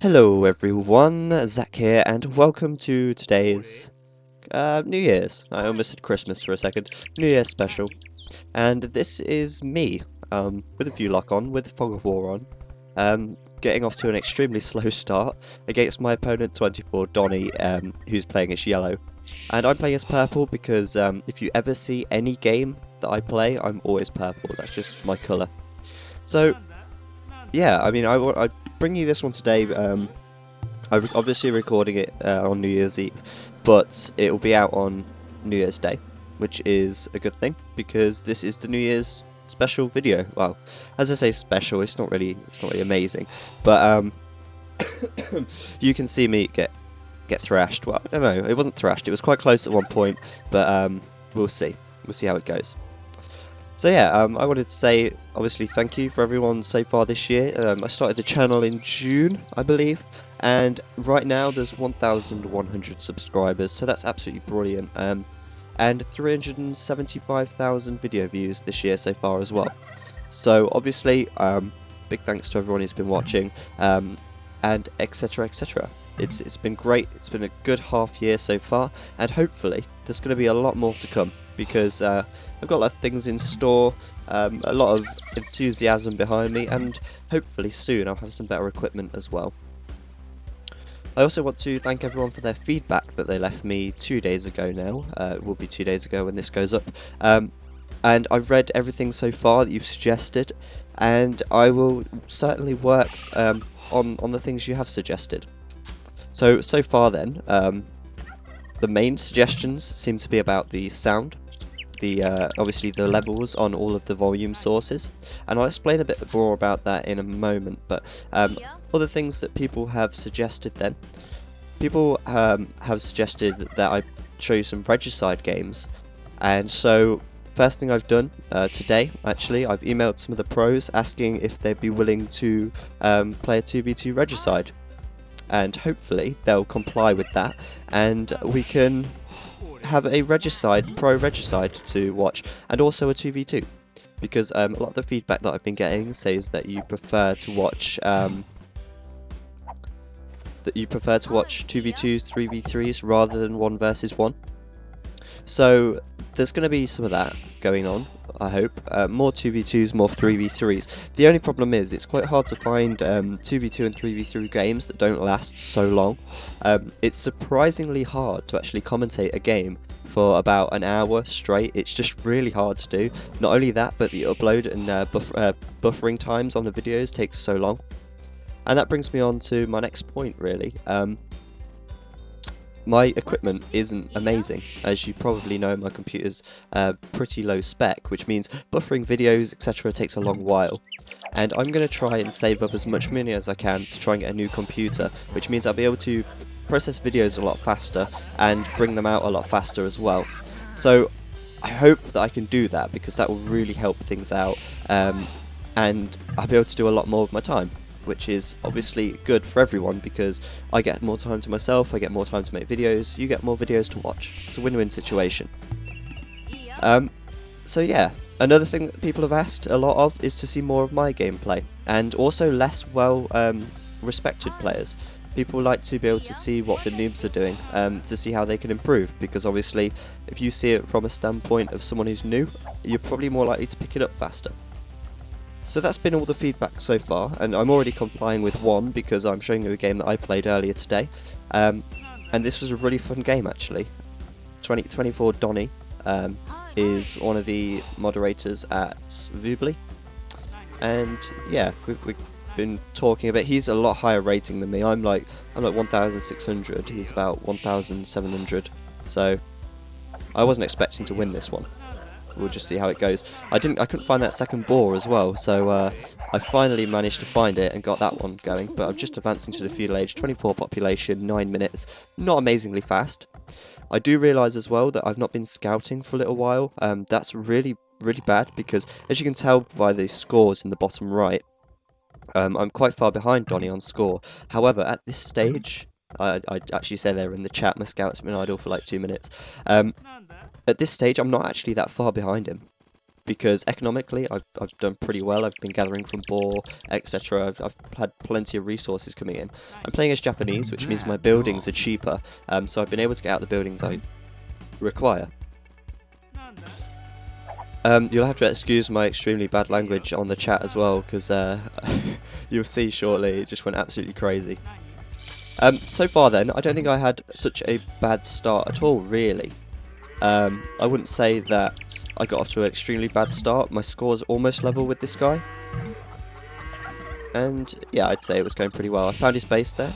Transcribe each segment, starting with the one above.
Hello everyone, Zach here, and welcome to today's New Year's. I almost said Christmas for a second. New Year's special. And this is me, with a view lock on, with Fog of War on, getting off to an extremely slow start against my opponent 24donnie, who's playing as yellow. And I'm playing as purple because if you ever see any game that I play, I'm always purple. That's just my colour. So, yeah, I mean, I bring you this one today. I'm obviously recording it on New Year's Eve, but it will be out on New Year's Day, which is a good thing because this is the New Year's special video. Well, as I say special, it's not really amazing, but you can see me get thrashed. Well, I don't know, it wasn't thrashed. It was quite close at one point, but we'll see how it goes. So yeah, I wanted to say, obviously, thank you for everyone so far this year. I started the channel in June, I believe, and right now there's 1,100 subscribers, so that's absolutely brilliant. And 375,000 video views this year so far as well. So obviously, big thanks to everyone who's been watching, and etc, etc. It's been great. It's been a good half year so far, and hopefully there's going to be a lot more to come because I've got a lot of things in store, a lot of enthusiasm behind me, and hopefully soon I'll have some better equipment as well. I also want to thank everyone for their feedback that they left me 2 days ago now. It will be 2 days ago when this goes up. And I've read everything so far that you've suggested, and I will certainly work on the things you have suggested. So far then, the main suggestions seem to be about the sound, obviously the levels on all of the volume sources, and I'll explain a bit more about that in a moment. But other things that people have suggested then, people have suggested that I show you some regicide games, and so first thing I've done today, actually, I've emailed some of the pros asking if they'd be willing to play a 2v2 regicide, and hopefully they'll comply with that, and we can have a regicide, pro regicide to watch, and also a 2v2, because a lot of the feedback that I've been getting says that you prefer to watch 2v2s, 3v3s rather than 1 versus 1. So there's going to be some of that going on, I hope. More 2v2s, more 3v3s. The only problem is it's quite hard to find 2v2 and 3v3 games that don't last so long. It's surprisingly hard to actually commentate a game for about an hour straight. It's just really hard to do. Not only that, but the upload and buffering times on the videos takes so long. And that brings me on to my next point, really. My equipment isn't amazing. As you probably know, my computer's pretty low spec, which means buffering videos, etc. takes a long while. And I'm going to try and save up as much money as I can to try and get a new computer, which means I'll be able to process videos a lot faster and bring them out a lot faster as well. So I hope that I can do that, because that will really help things out, and I'll be able to do a lot more of my time, which is obviously good for everyone because I get more time to myself, I get more time to make videos, you get more videos to watch. It's a win-win situation. So yeah, another thing that people have asked a lot of is to see more of my gameplay, and also less respected players. People like to be able to see what the noobs are doing, to see how they can improve, because obviously if you see it from a standpoint of someone who's new, you're probably more likely to pick it up faster. So that's been all the feedback so far, and I'm already complying with one because I'm showing you a game that I played earlier today, and this was a really fun game actually. 24donnie is one of the moderators at Voobly, and yeah, we've been talking a bit. He's a lot higher rating than me. I'm like 1,600. He's about 1,700. So I wasn't expecting to win this one. We'll just see how it goes. I couldn't find that second boar as well, so I finally managed to find it and got that one going. But I'm just advancing to the feudal age, 24 population, 9 minutes. Not amazingly fast. I do realise as well that I've not been scouting for a little while. That's really bad, because as you can tell by the scores in the bottom right, I'm quite far behind Donnie on score. However, at this stage, I actually say there in the chat, my scouts have been idle for like 2 minutes. At this stage, I'm not actually that far behind him. because economically I've done pretty well. I've been gathering from boar, etc. I've had plenty of resources coming in. I'm playing as Japanese, which means my buildings are cheaper, so I've been able to get out the buildings I require. You'll have to excuse my extremely bad language on the chat as well, because you'll see shortly it just went absolutely crazy. So far then, I don't think I had such a bad start at all, really. I wouldn't say that I got off to an extremely bad start. My score's almost level with this guy. And yeah, I'd say it was going pretty well. I found his base there.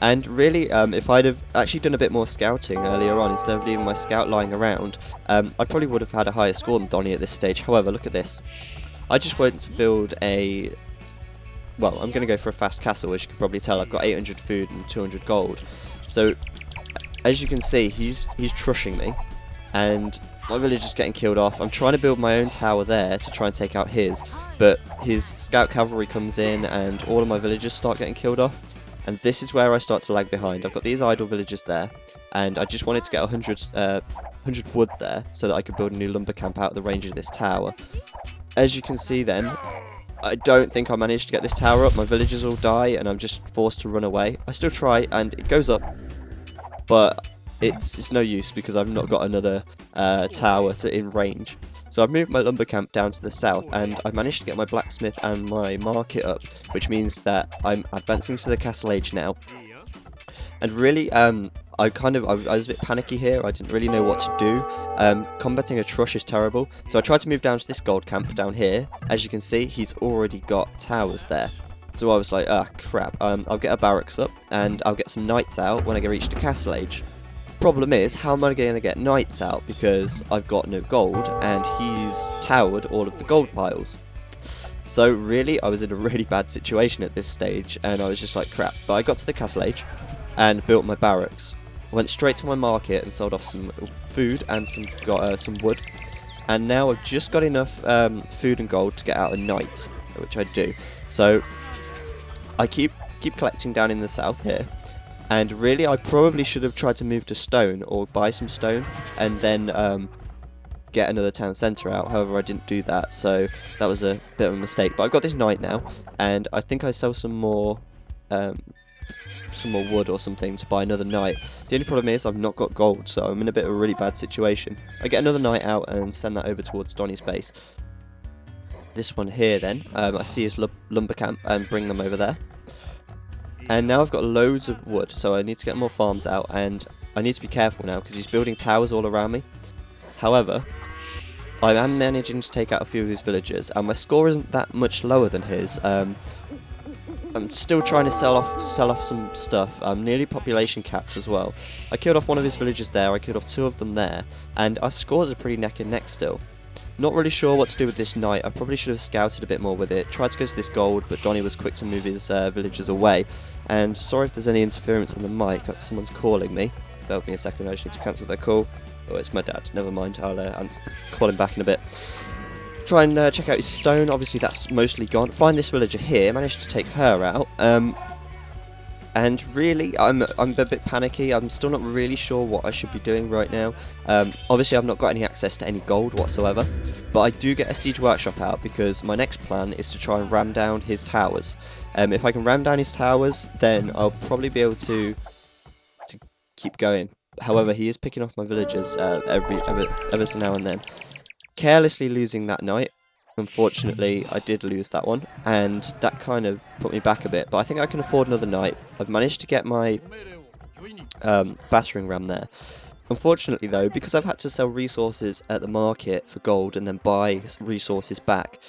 And really, if I'd have actually done a bit more scouting earlier on, instead of leaving my scout lying around, I probably would have had a higher score than Donnie at this stage. However, look at this. I just went to build a... Well, I'm going to go for a fast castle. As you can probably tell, I've got 800 food and 200 gold. So, as you can see, he's trushing me. And my village is getting killed off. I'm trying to build my own tower there to try and take out his. But his scout cavalry comes in and all of my villagers start getting killed off. And this is where I start to lag behind. I've got these idle villagers there, and I just wanted to get 100 wood there, so that I could build a new lumber camp out of the range of this tower. As you can see then, I don't think I managed to get this tower up. My villagers all die, and I'm just forced to run away. I still try, and it goes up, but it's no use, because I've not got another tower in range. So I've moved my lumber camp down to the south, and I've managed to get my blacksmith and my market up, which means that I'm advancing to the castle age now. And really, I was a bit panicky here. I didn't really know what to do. Combating a trush is terrible, so I tried to move down to this gold camp down here. As you can see, he's already got towers there. So I was like, ah, crap. I'll get a barracks up, and I'll get some knights out when I reach the castle age. Problem is, how am I going to get knights out, because I've got no gold and he's towered all of the gold piles. So really, I was in a really bad situation at this stage, and I was just like, crap. But I got to the castle age and built my barracks. I went straight to my market and sold off some food and some wood, and now I've just got enough food and gold to get out a knight, which I do. So I keep collecting down in the south here. And really, I probably should have tried to move to stone, or buy some stone, and then get another town centre out. However, I didn't do that, so that was a bit of a mistake. But I've got this knight now, and I think I sell some more wood or something to buy another knight. The only problem is I've not got gold, so I'm in a bit of a really bad situation. I get another knight out and send that over towards Donnie's base. This one here then, I see his lumber camp and bring them over there. And now I've got loads of wood, so I need to get more farms out, and I need to be careful now because he's building towers all around me. However, I am managing to take out a few of his villagers, and my score isn't that much lower than his. I'm still trying to sell off some stuff. I'm nearly population capped as well. I killed off one of his villagers there, I killed off 2 of them there, and our scores are pretty neck and neck still. Not really sure what to do with this knight. I probably should have scouted a bit more with it. Tried to go to this gold, but Donnie was quick to move his villagers away. And sorry if there's any interference on the mic. Someone's calling me. Bear with me a second. I just need to cancel their call. Oh, it's my dad. Never mind. I'll call him back in a bit. Try and check out his stone. Obviously, that's mostly gone. Find this villager here. Managed to take her out. And really, I'm a bit panicky. I'm still not really sure what I should be doing right now. Obviously, I've not got any access to any gold whatsoever, but I do get a siege workshop out because my next plan is to try and ram down his towers. If I can ram down his towers, then I'll probably be able to keep going. However, he is picking off my villagers ever so now and then. Carelessly losing that knight. Unfortunately, I did lose that one, and that kind of put me back a bit, but I think I can afford another knight. I've managed to get my battering ram there. Unfortunately though, because I've had to sell resources at the market for gold and then buy resources back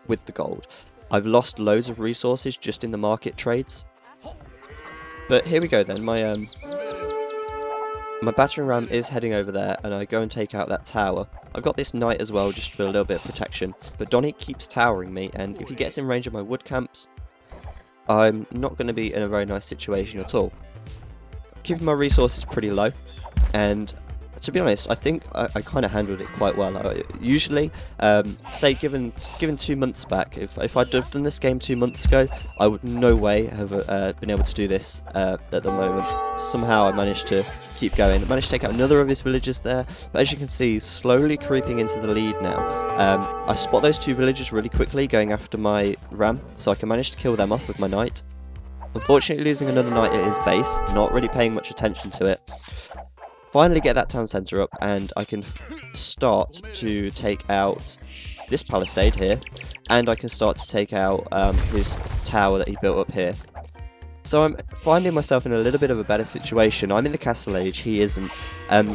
with the gold, I've lost loads of resources just in the market trades. But here we go then, my battering ram is heading over there, and I go and take out that tower. I've got this knight as well, just for a little bit of protection, but Donnie keeps towering me, and if he gets in range of my wood camps, I'm not going to be in a very nice situation at all. Keeping my resources pretty low, and to be honest, I think I kind of handled it quite well. Usually, say given 2 months back, if I'd have done this game 2 months ago, I would no way have been able to do this at the moment. Somehow I managed to keep going. I managed to take out another of his villagers there, but as you can see, slowly creeping into the lead now. I spot those 2 villagers really quickly going after my ram, so I can manage to kill them off with my knight. Unfortunately losing another knight at his base, not really paying much attention to it. Finally get that town centre up, and I can start to take out this palisade here, and I can start to take out his tower that he built up here. So I'm finding myself in a little bit of a better situation. I'm in the castle age, he isn't.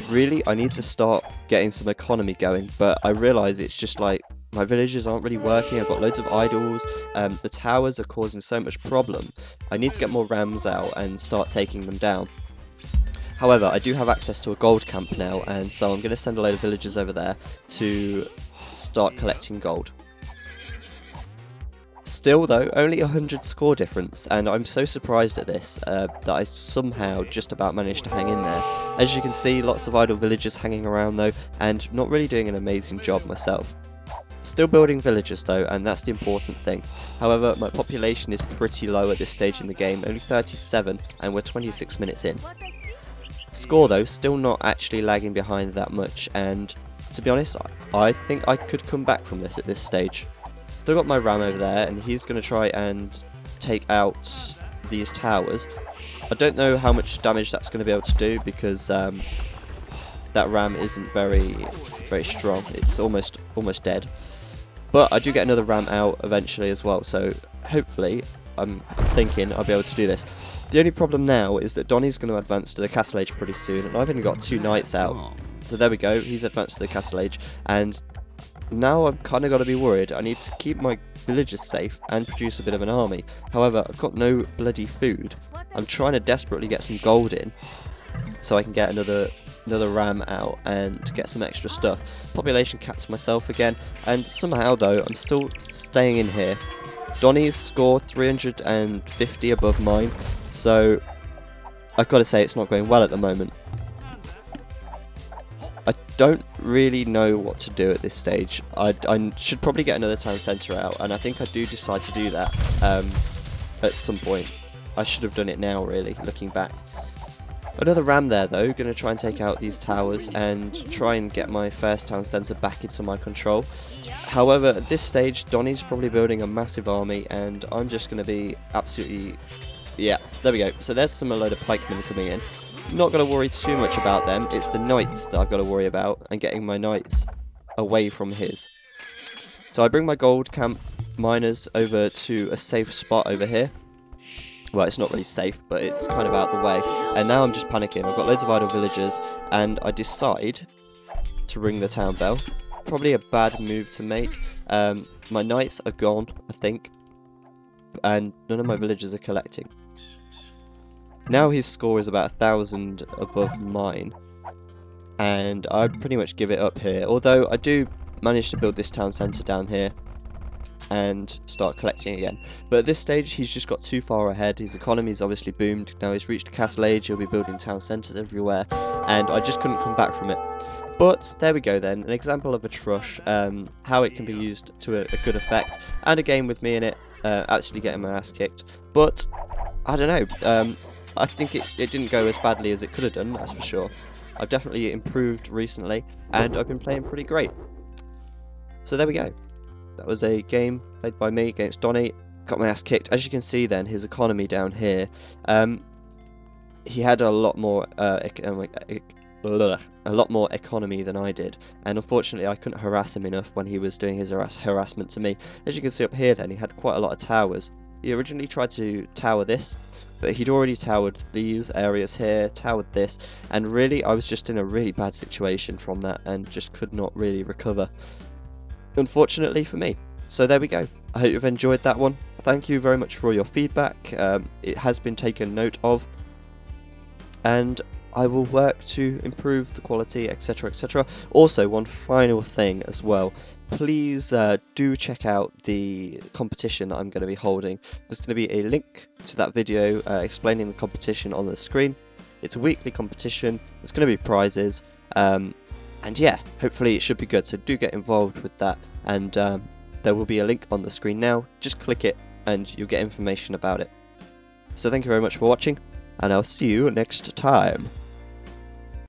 Really, I need to start getting some economy going, but I realise it's just like my villages aren't really working. I've got loads of idols, the towers are causing so much problem. I need to get more rams out and start taking them down. However, I do have access to a gold camp now, and so I'm going to send a load of villagers over there to start collecting gold. Still though, only 100 score difference, and I'm so surprised at this that I somehow just about managed to hang in there. As you can see, lots of idle villagers hanging around though, and not really doing an amazing job myself. Still building villages though, and that's the important thing. However, my population is pretty low at this stage in the game, only 37, and we're 26 minutes in. Score though, still not actually lagging behind that much, and to be honest, I think I could come back from this at this stage. Still got my ram over there, and he's going to try and take out these towers. I don't know how much damage that's going to be able to do, because that ram isn't very strong. It's almost dead. But I do get another ram out eventually as well, so hopefully, I'm thinking I'll be able to do this. The only problem now is that Donnie's going to advance to the castle age pretty soon, and I've only got 2 knights out. So there we go, he's advanced to the castle age, and now I've kind of got to be worried. I need to keep my villagers safe and produce a bit of an army. However, I've got no bloody food. I'm trying to desperately get some gold in, so I can get another ram out and get some extra stuff. Population capped myself again, and somehow though, I'm still staying in here. Donnie's score 350 above mine, so I've got to say it's not going well at the moment. I don't really know what to do at this stage. I should probably get another town centre out, and I think I do decide to do that at some point. I should have done it now really, looking back. Another ram there though, going to try and take out these towers and try and get my first town centre back into my control. However, at this stage, Donnie's probably building a massive army, and I'm just going to be absolutely... yeah, there we go. So there's some a load of pikemen coming in. Not going to worry too much about them, it's the knights that I've got to worry about, and getting my knights away from his. So I bring my gold camp miners over to a safe spot over here. Well, it's not really safe, but it's kind of out the way. And now I'm just panicking. I've got loads of idle villagers, and I decide to ring the town bell. Probably a bad move to make. My knights are gone, I think, and none of my villagers are collecting. Now his score is about 1,000 above mine, and I pretty much give it up here. Although I do manage to build this town centre down here and start collecting again. But at this stage he's just got too far ahead. His economy's obviously boomed. Now he's reached castle age, he'll be building town centres everywhere, and I just couldn't come back from it. But there we go then, an example of a trush, how it can be used to a good effect, and a game with me in it, actually getting my ass kicked. But I don't know, I think it didn't go as badly as it could have done, that's for sure. I've definitely improved recently, and I've been playing pretty great. So there we go. That was a game played by me against Donnie. Got my ass kicked. As you can see then, his economy down here, he had a lot more economy than I did, and unfortunately I couldn't harass him enough when he was doing his harassment to me. As you can see up here then, he had quite a lot of towers. He originally tried to tower this, but he'd already towered these areas here, towered this, and really I was just in a really bad situation from that and just could not really recover, unfortunately for me. So there we go. I hope you've enjoyed that one. Thank you very much for your feedback. It has been taken note of, and I will work to improve the quality, etc, etc. Also, one final thing as well, please do check out the competition that I'm going to be holding. There's going to be a link to that video explaining the competition on the screen. It's a weekly competition, there's going to be prizes, and yeah, hopefully it should be good, so do get involved with that, and there will be a link on the screen now. Just click it and you'll get information about it. So thank you very much for watching, and I'll see you next time.